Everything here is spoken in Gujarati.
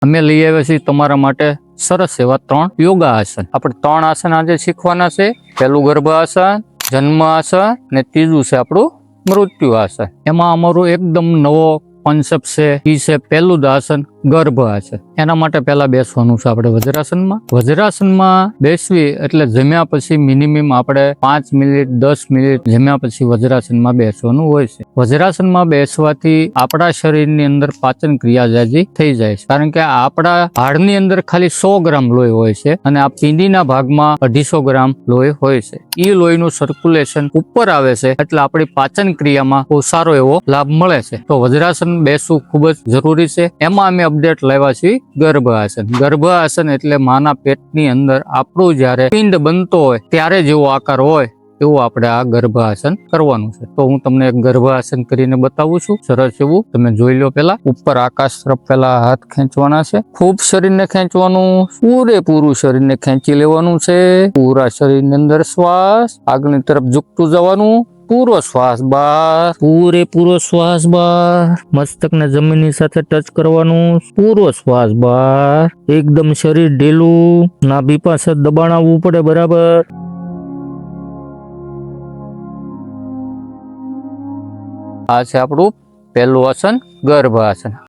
અમે લઈ આવ્યા છીએ તમારા માટે સરસ એવા 3 યોગા આસન। આપણે 3 આસન આજે શીખવાના છે। પહેલું ગર્ભ આસન, જન્મ આસન ને ત્રીજું છે આપણું મૃત્યુ આસન। એમાં અમારું એકદમ નવો કોન્સેપ્ટ છે, ઈ છે પહેલું જ આસન ગર્ભ આસન। એના માટે પહેલા બેસવાનું છે આપણે વજ્રાસનમાં। વજ્રાસનમાં બેસવી એટલે જમ્યા પછી મિનિમમ આપણે 5 મિનિટ 10 મિનિટ જમ્યા પછી વજ્રાસનમાં બેસવાનું હોય છે। વજ્રાસનમાં બેસવાથી આપણા શરીરની અંદર પાચન ક્રિયા જાજી થઈ જાય છે, કારણ કે આપણા હાડની અંદર ખાલી 100 ગ્રામ લોહી હોય છે અને આ પિંડીના ભાગમાં 250 ગ્રામ લોહી હોય છે। એ લોહીનું સર્ક્યુલેશન ઉપર આવે છે એટલે આપણી પાચન ક્રિયામાં બહુ સારો એવો લાભ મળે છે। તો વજ્રાસન બેસવું ખૂબ જ જરૂરી છે। એમાં અમે અપડેટ લાવ્યા છીએ ગર્ભ આસન। ગર્ભ આસન એટલે માના પેટની અંદર આપણું જ્યારે પિંડ બનતો હોય ત્યારે જેવો આકાર હોય એવું આપણે આ ગર્ભ આસન કરવાનું છે। તો હું તમને એક ગર્ભ આસન કરીને બતાવું છું, સરસ એવું તમે જોઈ લો। પેલા ઉપર આકાશ તરફ પેલા હાથ ખેંચવાના છે, ખૂબ શરીરને ખેંચવાનું, પૂરેપૂરું શરીરને ખેંચી લેવાનું છે। પૂરા શરીરની અંદર શ્વાસ આગળની તરફ ઝૂકતું જવાનું, પૂરો શ્વાસ બહાર, પૂરેપૂરો શ્વાસ બહાર, મસ્તકને જમીનની સાથે ટચ કરવાનું, પૂરો શ્વાસ બહાર, એકદમ શરીર ઢીલું, નાભી પાસે દબાણ આવવું પડે બરાબર। આ છે આપણું પહેલું આસન ગર્ભ આસન।